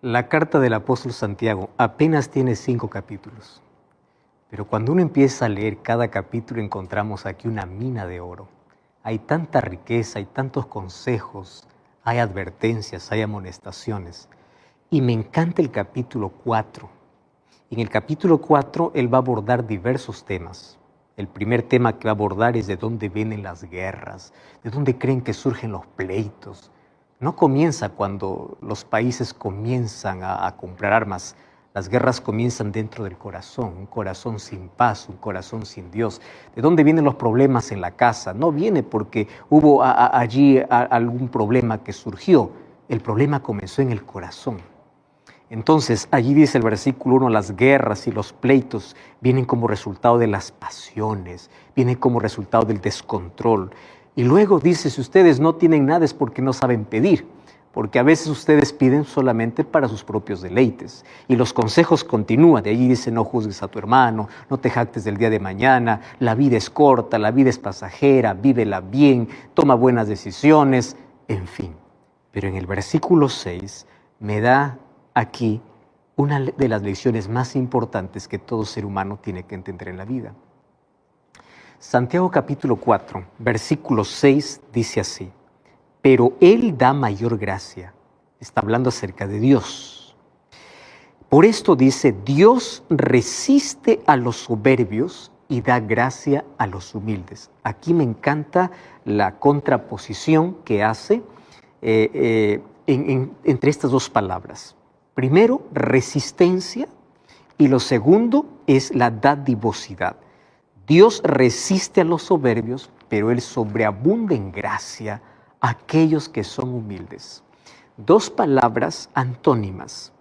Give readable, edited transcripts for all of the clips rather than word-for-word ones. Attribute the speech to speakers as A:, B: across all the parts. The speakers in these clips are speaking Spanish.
A: La carta del apóstol Santiago apenas tiene 5 capítulos, pero cuando uno empieza a leer cada capítulo encontramos aquí una mina de oro. Hay tanta riqueza, hay tantos consejos, hay advertencias, hay amonestaciones. Y me encanta el capítulo 4. En el capítulo 4 él va a abordar diversos temas. El primer tema que va a abordar es de dónde vienen las guerras, de dónde creen que surgen los pleitos. No comienza cuando los países comienzan a comprar armas. Las guerras comienzan dentro del corazón, un corazón sin paz, un corazón sin Dios. ¿De dónde vienen los problemas en la casa? No viene porque hubo allí algún problema que surgió. El problema comenzó en el corazón. Entonces, allí dice el versículo 1, las guerras y los pleitos vienen como resultado de las pasiones, vienen como resultado del descontrol. Y luego dice, si ustedes no tienen nada es porque no saben pedir, porque a veces ustedes piden solamente para sus propios deleites. Y los consejos continúan, de allí dice, no juzgues a tu hermano, no te jactes del día de mañana, la vida es corta, la vida es pasajera, vívela bien, toma buenas decisiones, en fin. Pero en el versículo 6 me da aquí una de las lecciones más importantes que todo ser humano tiene que entender en la vida. Santiago capítulo 4, versículo 6 dice así, pero Él da mayor gracia. Está hablando acerca de Dios. Por esto dice, Dios resiste a los soberbios y da gracia a los humildes. Aquí me encanta la contraposición que hace entre estas dos palabras. Primero, resistencia, y lo segundo es la dadivosidad. Dios resiste a los soberbios, pero Él sobreabunda en gracia a aquellos que son humildes. Dos palabras antónimas,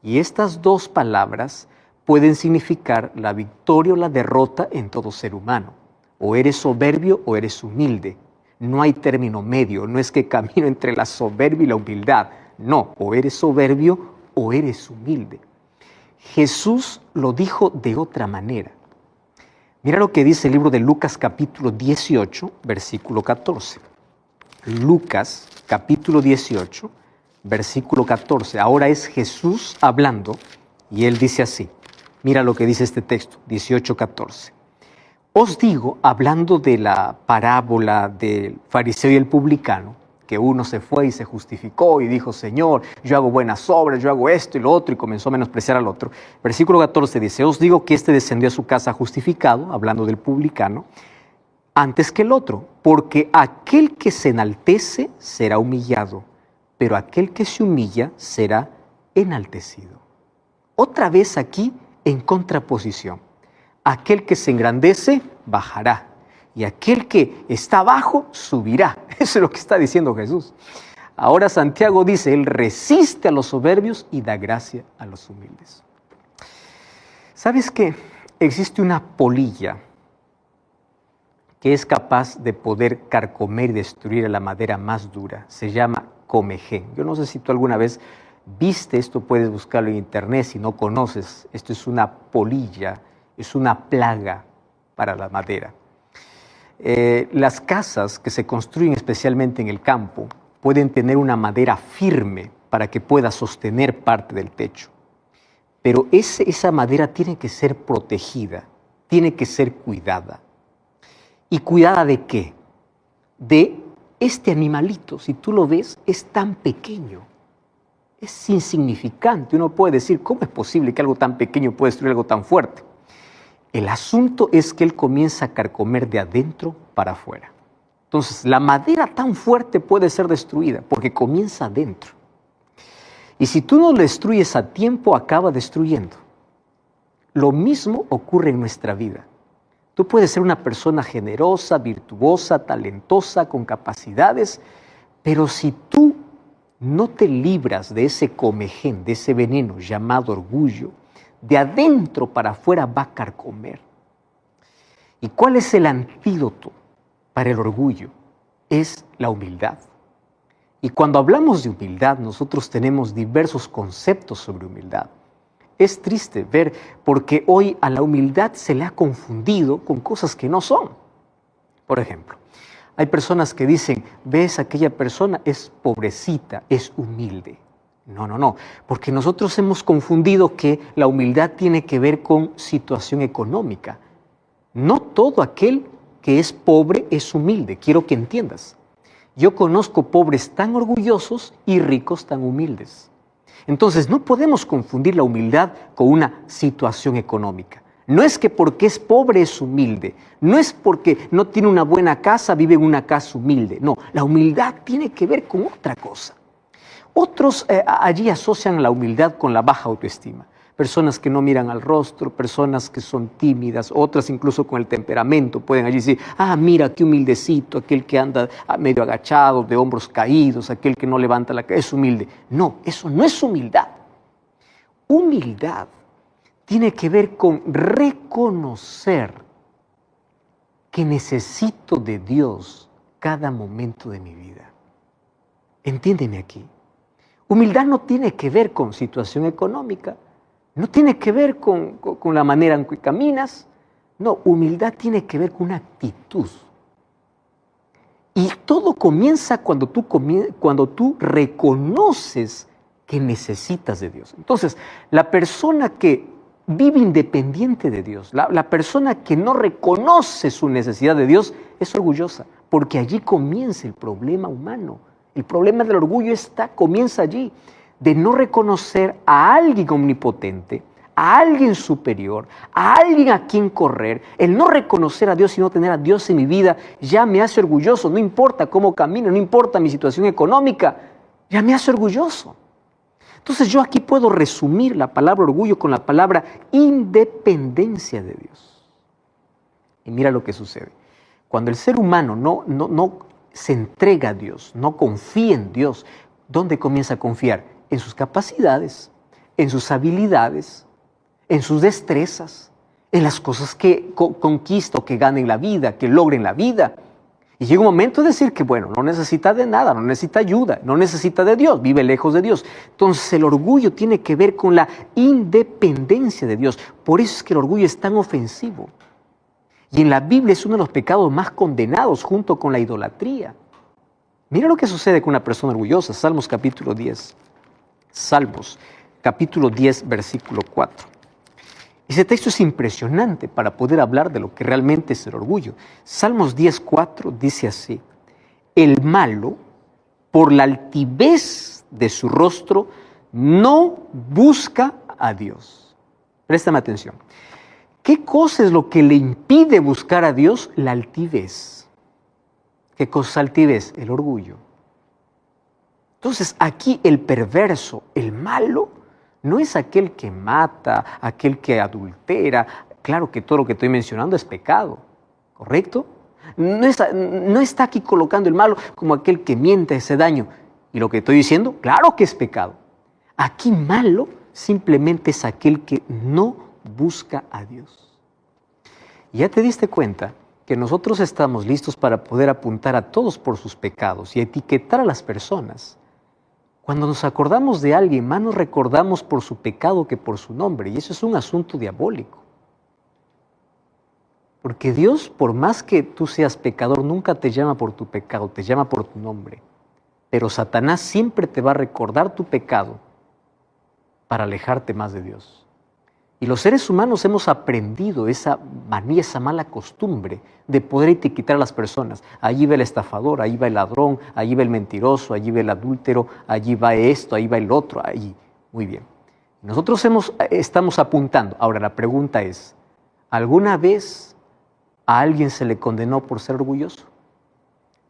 A: y estas dos palabras pueden significar la victoria o la derrota en todo ser humano. O eres soberbio o eres humilde. No hay término medio, no es que camino entre la soberbia y la humildad. No, o eres soberbio o eres humilde. Jesús lo dijo de otra manera. Mira lo que dice el libro de Lucas capítulo 18, versículo 14. Lucas capítulo 18, versículo 14. Ahora es Jesús hablando y Él dice así. Mira lo que dice este texto, 18, 14. Os digo, hablando de la parábola del fariseo y el publicano, que uno se fue y se justificó y dijo, Señor, yo hago buenas obras, yo hago esto y lo otro, y comenzó a menospreciar al otro. Versículo 14 dice, os digo que este descendió a su casa justificado, hablando del publicano, antes que el otro, porque aquel que se enaltece será humillado, pero aquel que se humilla será enaltecido. Otra vez aquí en contraposición. Aquel que se engrandece bajará, y aquel que está abajo subirá. Eso es lo que está diciendo Jesús. Ahora Santiago dice, Él resiste a los soberbios y da gracia a los humildes. ¿Sabes qué? Existe una polilla que es capaz de poder carcomer y destruir a la madera más dura. Se llama comején. Yo no sé si tú alguna vez viste esto, puedes buscarlo en internet si no conoces. Esto es una polilla, es una plaga para la madera. Las casas que se construyen especialmente en el campo pueden tener una madera firme para que pueda sostener parte del techo. Pero esa madera tiene que ser protegida, tiene que ser cuidada. ¿Y cuidada de qué? De este animalito. Si tú lo ves, es tan pequeño, es insignificante. Uno puede decir, ¿cómo es posible que algo tan pequeño pueda destruir algo tan fuerte? El asunto es que él comienza a carcomer de adentro para afuera. Entonces, la madera tan fuerte puede ser destruida porque comienza adentro. Y si tú no lo destruyes a tiempo, acaba destruyendo. Lo mismo ocurre en nuestra vida. Tú puedes ser una persona generosa, virtuosa, talentosa, con capacidades, pero si tú no te libras de ese comején, de ese veneno llamado orgullo, de adentro para afuera va a carcomer. ¿Y cuál es el antídoto para el orgullo? Es la humildad. Y cuando hablamos de humildad, nosotros tenemos diversos conceptos sobre humildad. Es triste ver porque hoy a la humildad se le ha confundido con cosas que no son. Por ejemplo, hay personas que dicen, ves, aquella persona es pobrecita, es humilde. No, no, no, porque nosotros hemos confundido que la humildad tiene que ver con situación económica. No todo aquel que es pobre es humilde, quiero que entiendas. Yo conozco pobres tan orgullosos y ricos tan humildes. Entonces no podemos confundir la humildad con una situación económica. No es que porque es pobre es humilde, no es porque no tiene una buena casa, vive en una casa humilde. No, la humildad tiene que ver con otra cosa. Otros allí asocian la humildad con la baja autoestima. Personas que no miran al rostro, personas que son tímidas, otras incluso con el temperamento pueden allí decir, mira qué humildecito, aquel que anda medio agachado, de hombros caídos, aquel que no levanta la cabeza, es humilde. No, eso no es humildad. Humildad tiene que ver con reconocer que necesito de Dios cada momento de mi vida. Entiéndeme aquí. Humildad no tiene que ver con situación económica, no tiene que ver con la manera en que caminas. No, humildad tiene que ver con una actitud. Y todo comienza cuando tú reconoces que necesitas de Dios. Entonces, la persona que vive independiente de Dios, la persona que no reconoce su necesidad de Dios, es orgullosa, porque allí comienza el problema humano. El problema del orgullo comienza allí, de no reconocer a alguien omnipotente, a alguien superior, a alguien a quien correr. El no reconocer a Dios y no tener a Dios en mi vida ya me hace orgulloso, no importa cómo camino, no importa mi situación económica, ya me hace orgulloso. Entonces yo aquí puedo resumir la palabra orgullo con la palabra independencia de Dios. Y mira lo que sucede. Cuando el ser humano no se entrega a Dios, no confía en Dios, ¿dónde comienza a confiar? En sus capacidades, en sus habilidades, en sus destrezas, en las cosas que conquista o que gane en la vida, que logre en la vida. Y llega un momento de decir que, bueno, no necesita de nada, no necesita ayuda, no necesita de Dios, vive lejos de Dios. Entonces el orgullo tiene que ver con la independencia de Dios. Por eso es que el orgullo es tan ofensivo. Y en la Biblia es uno de los pecados más condenados junto con la idolatría. Mira lo que sucede con una persona orgullosa. Salmos capítulo 10. Salmos capítulo 10, versículo 4. Ese texto es impresionante para poder hablar de lo que realmente es el orgullo. Salmos 10, 4 dice así: el malo, por la altivez de su rostro, no busca a Dios. Préstame atención. ¿Qué cosa es lo que le impide buscar a Dios? La altivez. ¿Qué cosa es altivez? El orgullo. Entonces aquí el perverso, el malo, no es aquel que mata, aquel que adultera. Claro que todo lo que estoy mencionando es pecado, ¿correcto? No está aquí colocando el malo como aquel que miente, hace daño. Y lo que estoy diciendo, claro que es pecado. Aquí malo simplemente es aquel que no busca a Dios. ¿Ya te diste cuenta que nosotros estamos listos para poder apuntar a todos por sus pecados y etiquetar a las personas? Cuando nos acordamos de alguien, más nos recordamos por su pecado que por su nombre, y eso es un asunto diabólico. Porque Dios, por más que tú seas pecador, nunca te llama por tu pecado, te llama por tu nombre. Pero Satanás siempre te va a recordar tu pecado para alejarte más de Dios. Y los seres humanos hemos aprendido esa manía, esa mala costumbre de poder etiquetar a las personas. Allí va el estafador, allí va el ladrón, allí va el mentiroso, allí va el adúltero, allí va esto, ahí va el otro, allí. Muy bien. Nosotros estamos apuntando. Ahora la pregunta es, ¿alguna vez a alguien se le condenó por ser orgulloso?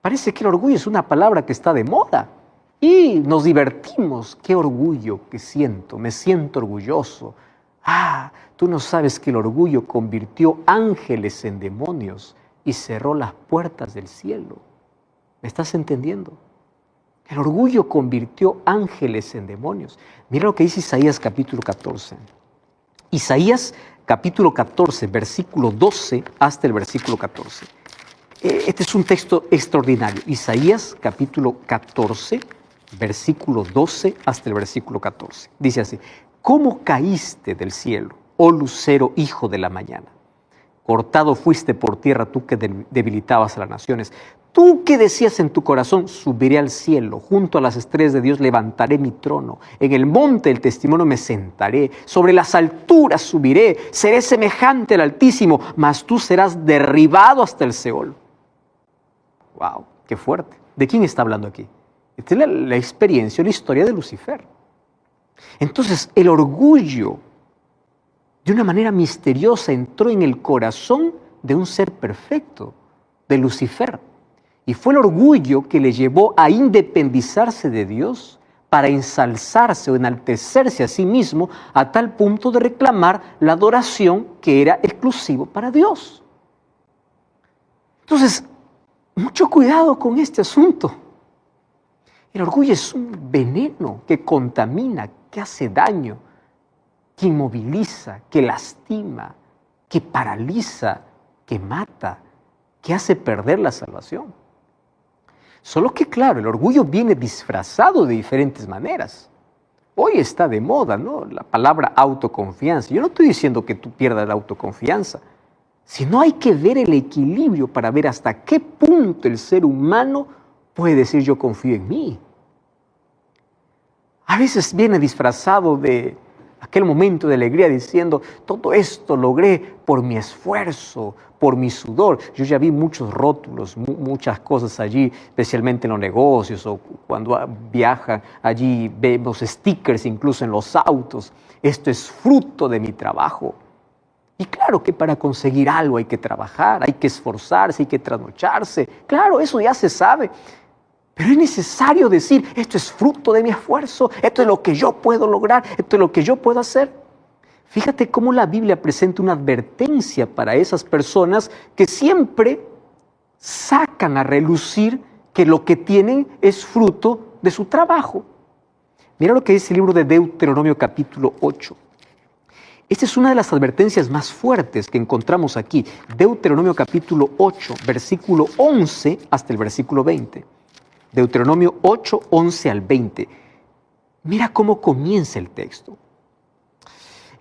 A: Parece que el orgullo es una palabra que está de moda. Y nos divertimos. Qué orgullo que siento, me siento orgulloso. Tú no sabes que el orgullo convirtió ángeles en demonios y cerró las puertas del cielo. ¿Me estás entendiendo? El orgullo convirtió ángeles en demonios. Mira lo que dice Isaías capítulo 14. Isaías capítulo 14, versículo 12 hasta el versículo 14. Este es un texto extraordinario. Isaías capítulo 14, versículo 12 hasta el versículo 14. Dice así: ¿cómo caíste del cielo, oh lucero, hijo de la mañana? Cortado fuiste por tierra tú que debilitabas a las naciones. Tú que decías en tu corazón, subiré al cielo, junto a las estrellas de Dios levantaré mi trono, en el monte del testimonio me sentaré, sobre las alturas subiré, seré semejante al Altísimo, mas tú serás derribado hasta el Seol. ¡Wow! ¡Qué fuerte! ¿De quién está hablando aquí? Esta es la experiencia, la historia de Lucifer. Entonces, el orgullo, de una manera misteriosa, entró en el corazón de un ser perfecto, de Lucifer. Y fue el orgullo que le llevó a independizarse de Dios para ensalzarse o enaltecerse a sí mismo a tal punto de reclamar la adoración que era exclusivo para Dios. Entonces, mucho cuidado con este asunto. El orgullo es un veneno que contamina, que hace daño, que inmoviliza, que lastima, que paraliza, que mata, que hace perder la salvación. Solo que, claro, el orgullo viene disfrazado de diferentes maneras. Hoy está de moda, ¿no?, la palabra autoconfianza. Yo no estoy diciendo que tú pierdas la autoconfianza, sino hay que ver el equilibrio para ver hasta qué punto el ser humano puede decir yo confío en mí. A veces viene disfrazado de aquel momento de alegría diciendo, todo esto logré por mi esfuerzo, por mi sudor. Yo ya vi muchos rótulos, muchas cosas allí, especialmente en los negocios o cuando viajan, allí vemos stickers incluso en los autos. Esto es fruto de mi trabajo. Y claro que para conseguir algo hay que trabajar, hay que esforzarse, hay que trasnocharse. Claro, eso ya se sabe. Pero es necesario decir, esto es fruto de mi esfuerzo, esto es lo que yo puedo lograr, esto es lo que yo puedo hacer. Fíjate cómo la Biblia presenta una advertencia para esas personas que siempre sacan a relucir que lo que tienen es fruto de su trabajo. Mira lo que dice el libro de Deuteronomio capítulo 8. Esta es una de las advertencias más fuertes que encontramos aquí. Deuteronomio capítulo 8, versículo 11 hasta el versículo 20. Deuteronomio 8, 11 al 20. Mira cómo comienza el texto.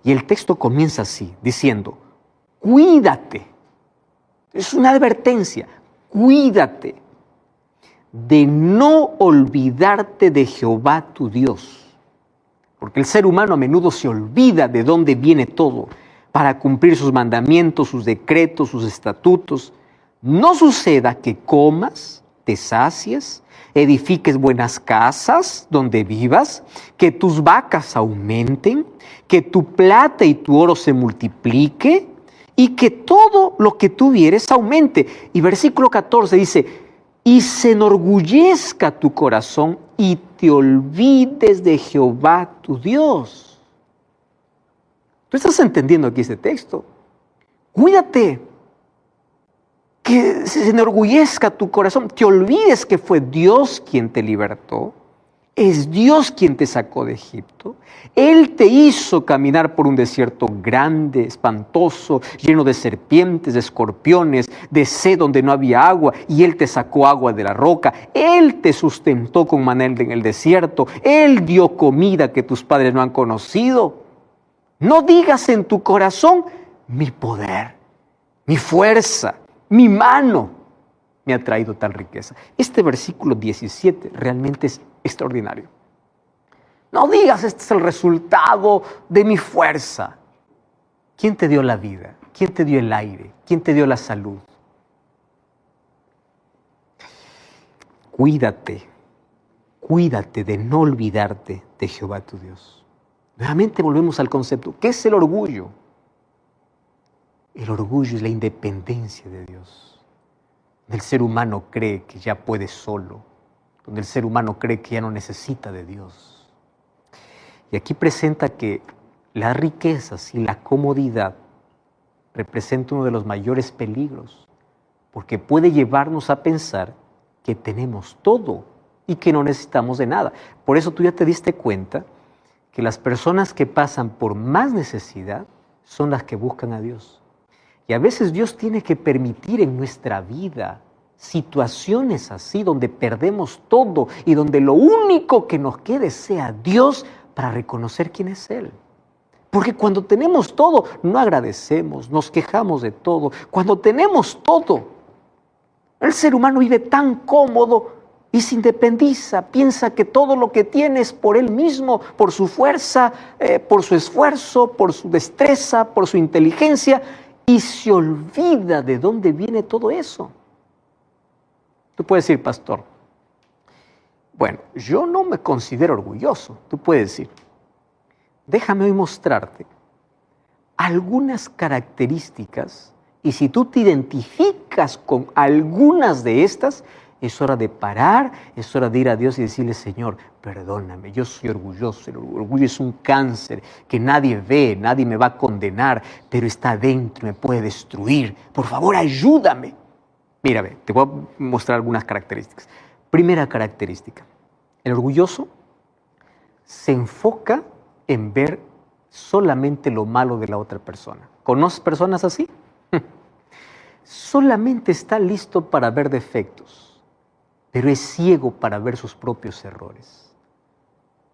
A: Y el texto comienza así, diciendo, cuídate. Es una advertencia, cuídate de no olvidarte de Jehová tu Dios. Porque el ser humano a menudo se olvida de dónde viene todo para cumplir sus mandamientos, sus decretos, sus estatutos. No suceda que comas, te sacies, edifiques buenas casas donde vivas, que tus vacas aumenten, que tu plata y tu oro se multiplique y que todo lo que tuvieres aumente. Y versículo 14 dice, y se enorgullezca tu corazón y te olvides de Jehová tu Dios. ¿Tú estás entendiendo aquí este texto? Cuídate. Que se enorgullezca tu corazón, te olvides que fue Dios quien te libertó, es Dios quien te sacó de Egipto, Él te hizo caminar por un desierto grande, espantoso, lleno de serpientes, de escorpiones, de sed donde no había agua, y Él te sacó agua de la roca, Él te sustentó con maná en el desierto, Él dio comida que tus padres no han conocido. No digas en tu corazón, mi poder, mi fuerza, mi mano me ha traído tal riqueza. Este versículo 17 realmente es extraordinario. No digas, este es el resultado de mi fuerza. ¿Quién te dio la vida? ¿Quién te dio el aire? ¿Quién te dio la salud? Cuídate de no olvidarte de Jehová tu Dios. Nuevamente volvemos al concepto. ¿Qué es el orgullo? El orgullo es la independencia de Dios. Donde el ser humano cree que ya puede solo. Donde el ser humano cree que ya no necesita de Dios. Y aquí presenta que las riquezas y la comodidad representan uno de los mayores peligros, porque puede llevarnos a pensar que tenemos todo y que no necesitamos de nada. Por eso tú ya te diste cuenta que las personas que pasan por más necesidad son las que buscan a Dios. Y a veces Dios tiene que permitir en nuestra vida situaciones así donde perdemos todo y donde lo único que nos quede sea Dios para reconocer quién es Él. Porque cuando tenemos todo, no agradecemos, nos quejamos de todo. Cuando tenemos todo, El ser humano vive tan cómodo y se independiza, piensa que todo lo que tiene es por él mismo, por su fuerza, por su esfuerzo, por su destreza, por su inteligencia, y se olvida de dónde viene todo eso. Tú puedes decir, pastor, bueno, yo no me considero orgulloso. Tú puedes decir, déjame hoy mostrarte algunas características, y si tú te identificas con algunas de estas, es hora de parar, es hora de ir a Dios y decirle, Señor, perdóname, yo soy orgulloso. El orgullo es un cáncer que nadie ve, nadie me va a condenar, pero está dentro, me puede destruir. Por favor, ayúdame. Mira, ve, te voy a mostrar algunas características. Primera característica, el orgulloso se enfoca en ver solamente lo malo de la otra persona. ¿Conoces personas así? Solamente está listo para ver defectos, pero es ciego para ver sus propios errores.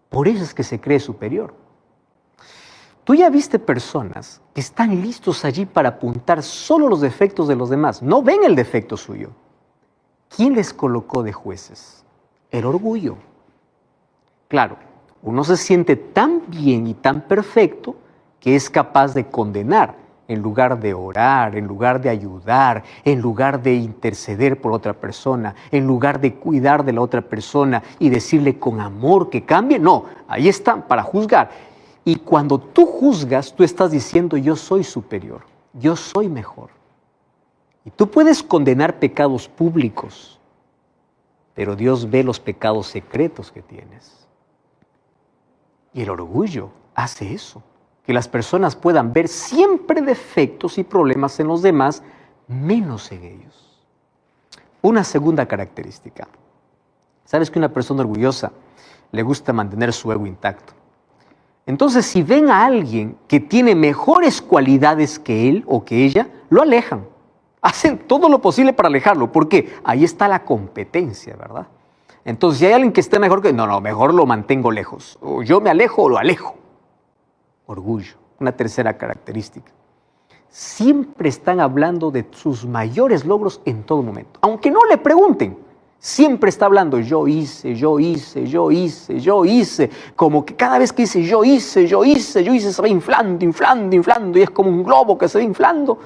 A: Por eso es que se cree superior. Tú ya viste personas que están listos allí para apuntar solo los defectos de los demás, no ven el defecto suyo. ¿Quién les colocó de jueces? El orgullo. Claro, uno se siente tan bien y tan perfecto que es capaz de condenar en lugar de orar, en lugar de ayudar, en lugar de interceder por otra persona, en lugar de cuidar de la otra persona y decirle con amor que cambie. No, ahí están para juzgar. Y cuando tú juzgas, tú estás diciendo yo soy superior, yo soy mejor. Y tú puedes condenar pecados públicos, pero Dios ve los pecados secretos que tienes. Y el orgullo hace eso, que las personas puedan ver siempre defectos y problemas en los demás, menos en ellos. Una segunda característica. ¿Sabes que una persona orgullosa le gusta mantener su ego intacto? Entonces, si ven a alguien que tiene mejores cualidades que él o que ella, lo alejan. Hacen todo lo posible para alejarlo, porque ahí está la competencia, ¿verdad? Entonces, si hay alguien que esté mejor que... No, mejor lo mantengo lejos. O yo me alejo o lo alejo. Orgullo, una tercera característica. Siempre están hablando de sus mayores logros en todo momento. Aunque no le pregunten, siempre está hablando yo hice. Como que cada vez que dice yo hice, se va inflando y es como un globo que se va inflando.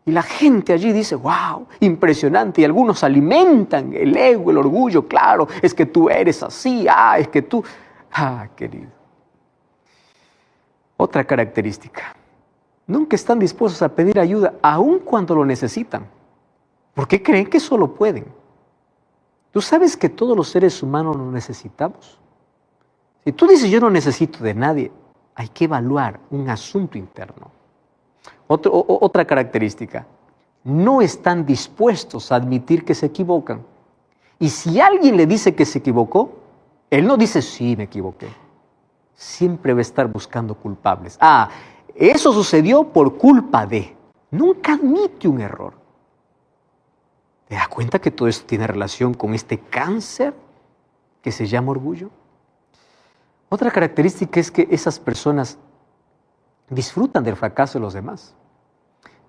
A: Y la gente allí dice, wow, impresionante. Y algunos alimentan el ego, el orgullo. Claro, es que tú eres así, es que tú... querido. Otra característica. Nunca están dispuestos a pedir ayuda, aun cuando lo necesitan. Porque creen que solo pueden. ¿Tú sabes que todos los seres humanos lo necesitamos? Si tú dices yo no necesito de nadie, hay que evaluar un asunto interno. Otra característica, no están dispuestos a admitir que se equivocan. Y si alguien le dice que se equivocó, él no dice, sí, me equivoqué. Siempre va a estar buscando culpables. Eso sucedió por culpa de. Nunca admite un error. ¿Te das cuenta que todo esto tiene relación con este cáncer que se llama orgullo? Otra característica es que esas personas disfrutan del fracaso de los demás.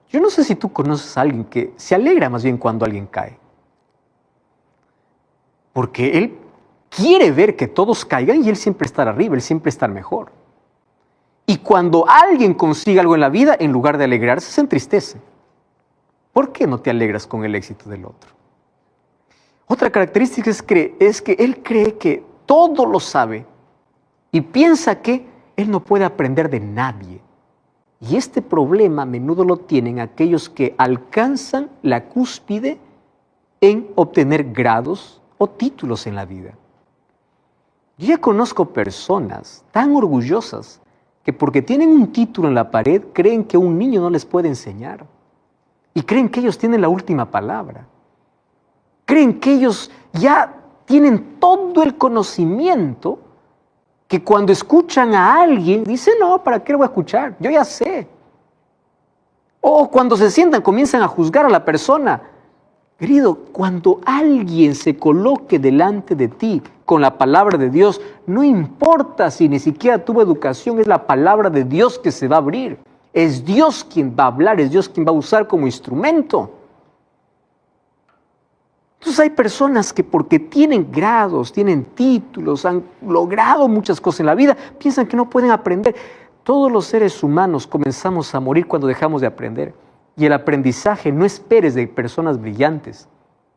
A: Yo no sé si tú conoces a alguien que se alegra más bien cuando alguien cae. Porque él quiere ver que todos caigan y él siempre estar arriba, él siempre estar mejor. Y cuando alguien consigue algo en la vida, en lugar de alegrarse, se entristece. ¿Por qué no te alegras con el éxito del otro? Otra característica es que él cree que todo lo sabe y piensa que él no puede aprender de nadie. Y este problema a menudo lo tienen aquellos que alcanzan la cúspide en obtener grados o títulos en la vida. Yo ya conozco personas tan orgullosas que porque tienen un título en la pared creen que un niño no les puede enseñar. Y creen que ellos tienen la última palabra. Creen que ellos ya tienen todo el conocimiento que cuando escuchan a alguien, dicen, no, ¿para qué lo voy a escuchar? Yo ya sé. O cuando se sientan, comienzan a juzgar a la persona. Querido, cuando alguien se coloque delante de ti con la palabra de Dios, no importa si ni siquiera tuvo educación, es la palabra de Dios que se va a abrir. Es Dios quien va a hablar, es Dios quien va a usar como instrumento. Entonces hay personas que porque tienen grados, tienen títulos, han logrado muchas cosas en la vida, piensan que no pueden aprender. Todos los seres humanos comenzamos a morir cuando dejamos de aprender. Y el aprendizaje no esperes de personas brillantes.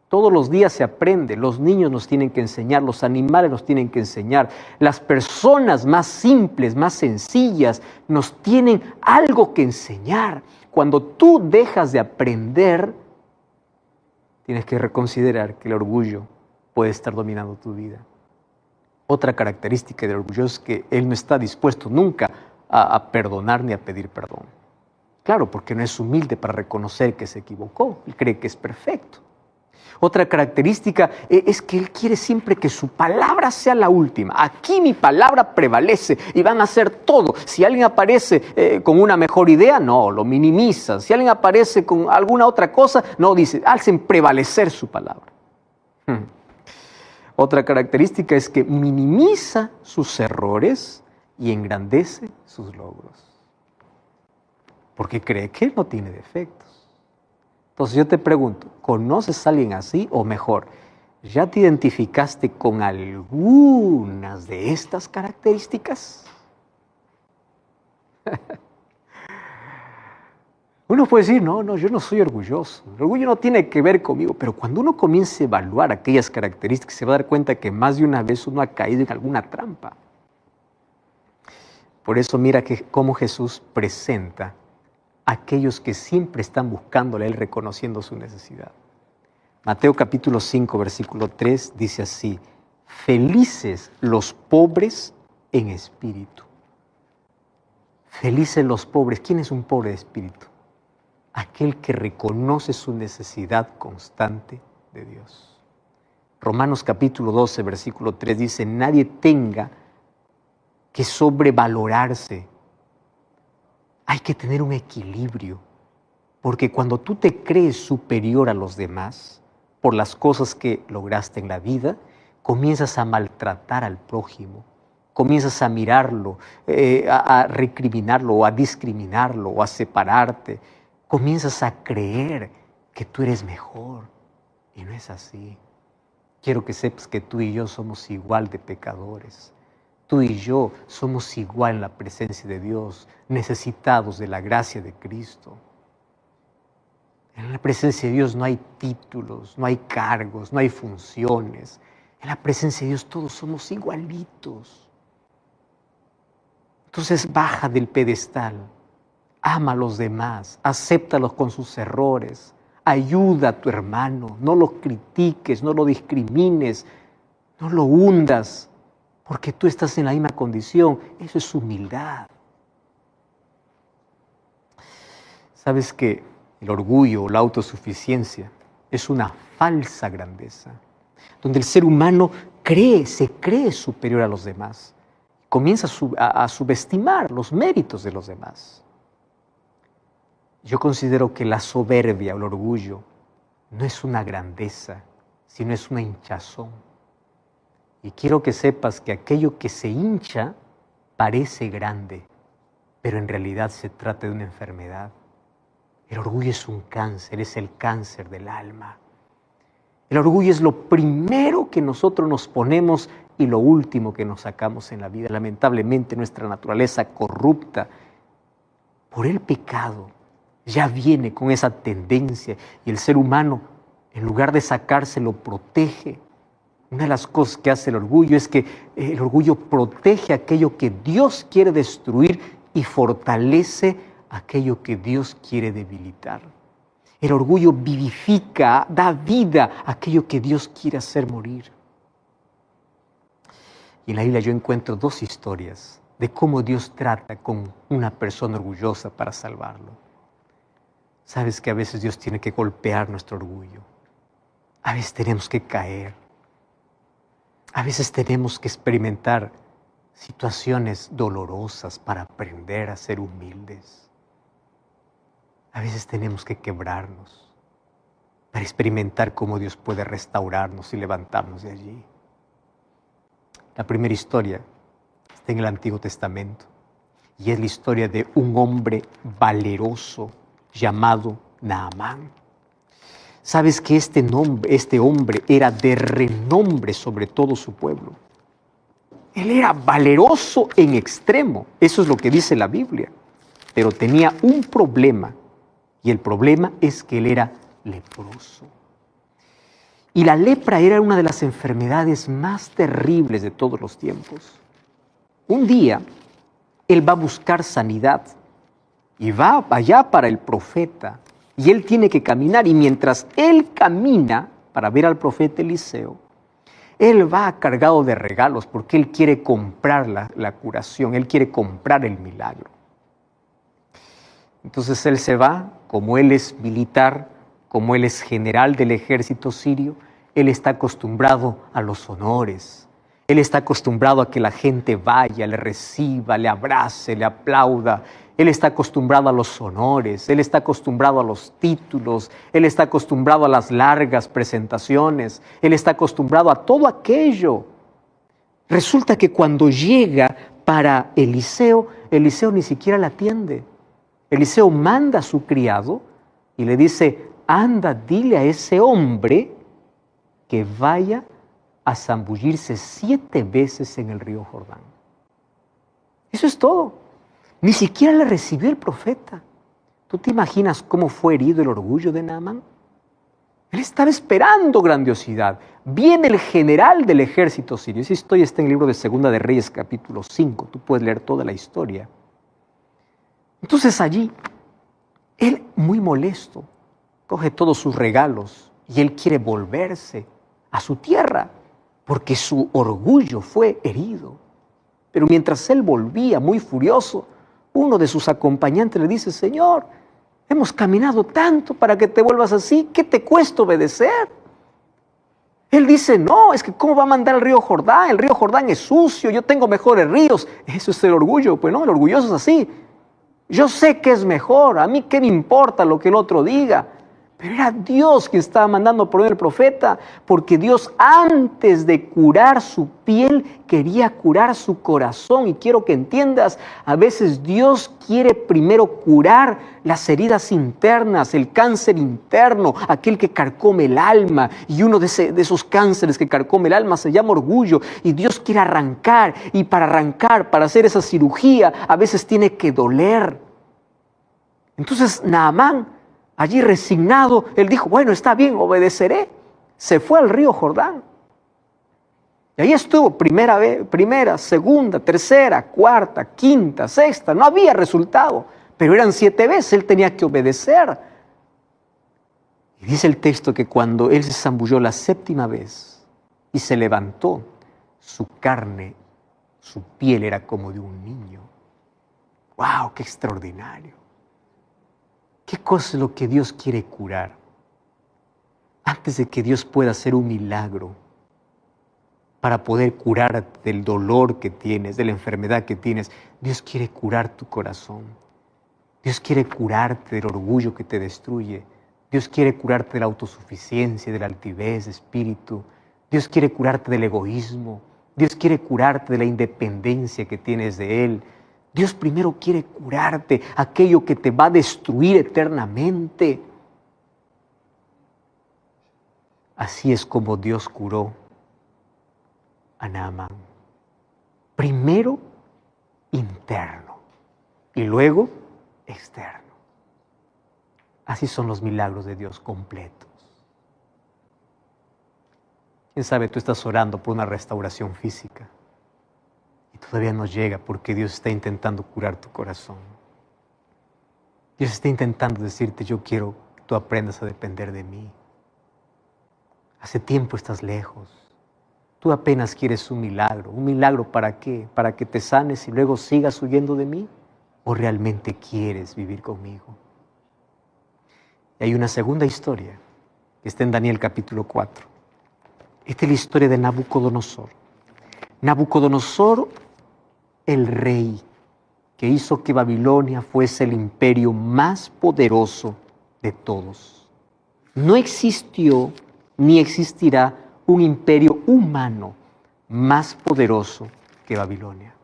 A: Todos los días se aprende, los niños nos tienen que enseñar, los animales nos tienen que enseñar, las personas más simples, más sencillas, nos tienen algo que enseñar. Cuando tú dejas de aprender, tienes que reconsiderar que el orgullo puede estar dominando tu vida. Otra característica del orgullo es que él no está dispuesto nunca a perdonar ni a pedir perdón. Claro, porque no es humilde para reconocer que se equivocó, él cree que es perfecto. Otra característica es que él quiere siempre que su palabra sea la última. Aquí mi palabra prevalece y van a hacer todo. Si alguien aparece con una mejor idea, no, lo minimiza. Si alguien aparece con alguna otra cosa, no, dice, hacen prevalecer su palabra. Otra característica es que minimiza sus errores y engrandece sus logros. Porque cree que él no tiene defectos. Entonces yo te pregunto, ¿conoces a alguien así? O mejor, ¿ya te identificaste con algunas de estas características? Uno puede decir, no, yo no soy orgulloso. El orgullo no tiene que ver conmigo. Pero cuando uno comience a evaluar aquellas características, se va a dar cuenta que más de una vez uno ha caído en alguna trampa. Por eso mira cómo Jesús presenta a aquellos que siempre están buscándole a Él, reconociendo su necesidad. Mateo capítulo 5, versículo 3 dice así: felices los pobres en espíritu. Felices los pobres. ¿Quién es un pobre de espíritu? Aquel que reconoce su necesidad constante de Dios. Romanos capítulo 12, versículo 3 dice: nadie tenga que sobrevalorarse. Hay que tener un equilibrio, porque cuando tú te crees superior a los demás por las cosas que lograste en la vida, comienzas a maltratar al prójimo, comienzas a mirarlo, a recriminarlo o a discriminarlo o a separarte, comienzas a creer que tú eres mejor y no es así. Quiero que sepas que tú y yo somos igual de pecadores. Tú y yo somos igual en la presencia de Dios, necesitados de la gracia de Cristo. En la presencia de Dios no hay títulos, no hay cargos, no hay funciones. En la presencia de Dios todos somos igualitos. Entonces baja del pedestal, ama a los demás, acéptalos con sus errores, ayuda a tu hermano, no lo critiques, no lo discrimines, no lo hundas. Porque tú estás en la misma condición. Eso es humildad. ¿Sabes que el orgullo o la autosuficiencia es una falsa grandeza? Donde el ser humano se cree superior a los demás. Comienza a subestimar los méritos de los demás. Yo considero que la soberbia o el orgullo no es una grandeza, sino es una hinchazón. Y quiero que sepas que aquello que se hincha parece grande, pero en realidad se trata de una enfermedad. El orgullo es un cáncer, es el cáncer del alma. El orgullo es lo primero que nosotros nos ponemos y lo último que nos sacamos en la vida. Lamentablemente nuestra naturaleza corrupta por el pecado ya viene con esa tendencia y el ser humano, en lugar de sacarse, lo protege. Una de las cosas que hace el orgullo es que el orgullo protege aquello que Dios quiere destruir y fortalece aquello que Dios quiere debilitar. El orgullo vivifica, da vida a aquello que Dios quiere hacer morir. Y en la Biblia yo encuentro dos historias de cómo Dios trata con una persona orgullosa para salvarlo. Sabes que a veces Dios tiene que golpear nuestro orgullo. A veces tenemos que caer. A veces tenemos que experimentar situaciones dolorosas para aprender a ser humildes. A veces tenemos que quebrarnos para experimentar cómo Dios puede restaurarnos y levantarnos de allí. La primera historia está en el Antiguo Testamento y es la historia de un hombre valeroso llamado Naamán. Sabes que este hombre era de renombre sobre todo su pueblo. Él era valeroso en extremo, eso es lo que dice la Biblia, pero tenía un problema, y el problema es que él era leproso. Y la lepra era una de las enfermedades más terribles de todos los tiempos. Un día, él va a buscar sanidad y va allá para el profeta, y él tiene que caminar, y mientras él camina para ver al profeta Eliseo, él va cargado de regalos porque él quiere comprar la curación, él quiere comprar el milagro. Entonces él se va, como él es militar, como él es general del ejército sirio, él está acostumbrado a los honores. Él está acostumbrado a que la gente vaya, le reciba, le abrace, le aplauda. Él está acostumbrado a los honores, él está acostumbrado a los títulos, él está acostumbrado a las largas presentaciones, él está acostumbrado a todo aquello. Resulta que cuando llega para Eliseo, Eliseo ni siquiera la atiende. Eliseo manda a su criado y le dice, anda, dile a ese hombre que vaya a zambullirse 7 veces en el río Jordán. Eso es todo. Ni siquiera le recibió el profeta. ¿Tú te imaginas cómo fue herido el orgullo de Naamán? Él estaba esperando grandiosidad. Viene el general del ejército sirio. Esa historia está en el libro de Segunda de Reyes, capítulo 5. Tú puedes leer toda la historia. Entonces allí, él muy molesto, coge todos sus regalos y él quiere volverse a su tierra porque su orgullo fue herido. Pero mientras él volvía muy furioso, uno de sus acompañantes le dice, Señor, hemos caminado tanto para que te vuelvas así, ¿qué te cuesta obedecer? Él dice, no, es que ¿cómo va a mandar al río Jordán? El río Jordán es sucio, yo tengo mejores ríos. Eso es el orgullo, pues no, el orgulloso es así. Yo sé que es mejor, a mí qué me importa lo que el otro diga. Pero era Dios quien estaba mandando por el profeta, porque Dios antes de curar su piel quería curar su corazón. Y quiero que entiendas, a veces Dios quiere primero curar las heridas internas, el cáncer interno, aquel que carcome el alma. Y uno de esos cánceres que carcome el alma se llama orgullo. Y Dios quiere arrancar, y para arrancar, para hacer esa cirugía, a veces tiene que doler. Entonces Naamán, allí resignado, él dijo, bueno, está bien, obedeceré. Se fue al río Jordán. Y ahí estuvo primera, segunda, tercera, cuarta, quinta, sexta. No había resultado, pero eran 7 veces, él tenía que obedecer. Y dice el texto que cuando él se zambulló la 7ª vez y se levantó, su carne, su piel era como de un niño. ¡Wow! ¡Qué extraordinario! ¿Qué cosa es lo que Dios quiere curar? Antes de que Dios pueda hacer un milagro para poder curarte del dolor que tienes, de la enfermedad que tienes, Dios quiere curar tu corazón. Dios quiere curarte del orgullo que te destruye. Dios quiere curarte de la autosuficiencia, de la altivez de espíritu. Dios quiere curarte del egoísmo. Dios quiere curarte de la independencia que tienes de Él. Dios primero quiere curarte aquello que te va a destruir eternamente. Así es como Dios curó a Naamán. Primero interno y luego externo. Así son los milagros de Dios completos. Quién sabe, tú estás orando por una restauración física. Todavía no llega porque Dios está intentando curar tu corazón. Dios está intentando decirte, yo quiero que tú aprendas a depender de mí. Hace tiempo estás lejos. Tú apenas quieres un milagro. ¿Un milagro para qué? ¿Para que te sanes y luego sigas huyendo de mí? ¿O realmente quieres vivir conmigo? Y hay una segunda historia que está en Daniel capítulo 4. Esta es la historia de Nabucodonosor. Nabucodonosor, el rey que hizo que Babilonia fuese el imperio más poderoso de todos. No existió ni existirá un imperio humano más poderoso que Babilonia.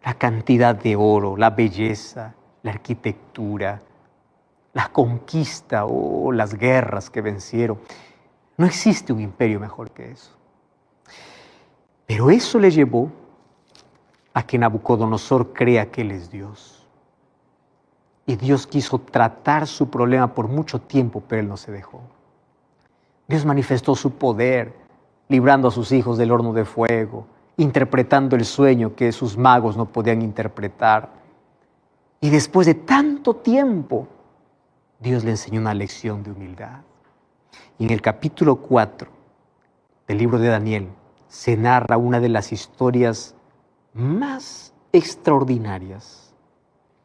A: La cantidad de oro, la belleza, la arquitectura, la conquista o las guerras que vencieron. No existe un imperio mejor que eso. Pero eso le llevó a que Nabucodonosor crea que él es Dios. Y Dios quiso tratar su problema por mucho tiempo, pero él no se dejó. Dios manifestó su poder, librando a sus hijos del horno de fuego, interpretando el sueño que sus magos no podían interpretar. Y después de tanto tiempo, Dios le enseñó una lección de humildad. Y en el capítulo 4 del libro de Daniel se narra una de las historias más extraordinarias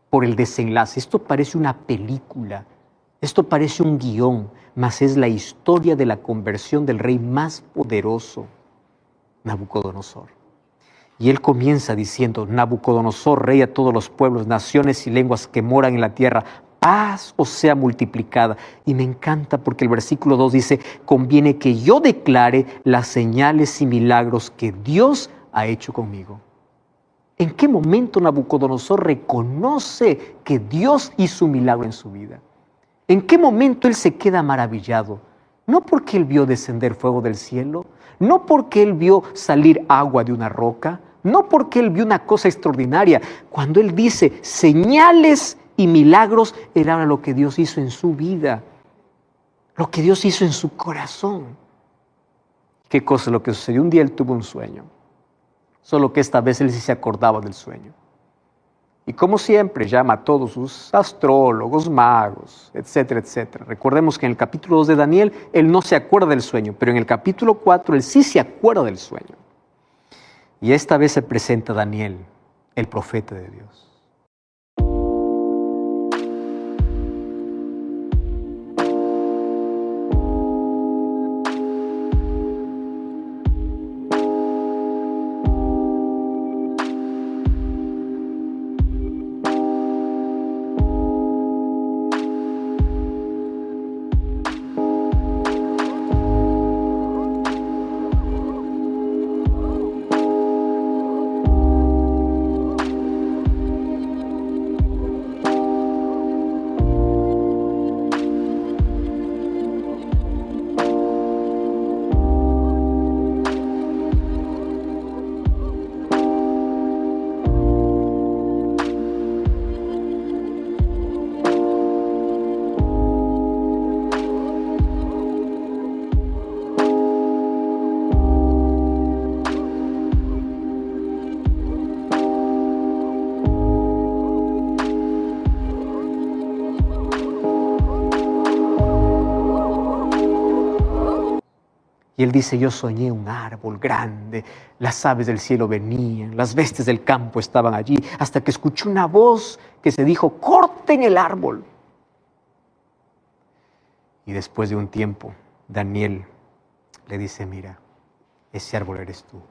A: por el desenlace. Esto parece una película, esto parece un guión, mas es la historia de la conversión del rey más poderoso, Nabucodonosor. Y él comienza diciendo: Nabucodonosor, rey a todos los pueblos, naciones y lenguas que moran en la tierra, paz os sea multiplicada. Y me encanta porque el versículo 2 dice: conviene que yo declare las señales y milagros que Dios ha hecho conmigo. ¿En qué momento Nabucodonosor reconoce que Dios hizo un milagro en su vida? ¿En qué momento él se queda maravillado? No porque él vio descender fuego del cielo, no porque él vio salir agua de una roca, no porque él vio una cosa extraordinaria. Cuando él dice señales y milagros, era lo que Dios hizo en su vida, lo que Dios hizo en su corazón. ¿Qué cosa es lo que sucedió? Un día él tuvo un sueño, solo que esta vez él sí se acordaba del sueño. Y como siempre llama a todos sus astrólogos, magos, etcétera, etcétera. Recordemos que en el capítulo 2 de Daniel, él no se acuerda del sueño, pero en el capítulo 4 él sí se acuerda del sueño. Y esta vez se presenta Daniel, el profeta de Dios. Y él dice: yo soñé un árbol grande, las aves del cielo venían, las bestias del campo estaban allí, hasta que escuché una voz que se dijo: corten el árbol. Y después de un tiempo, Daniel le dice: mira, ese árbol eres tú.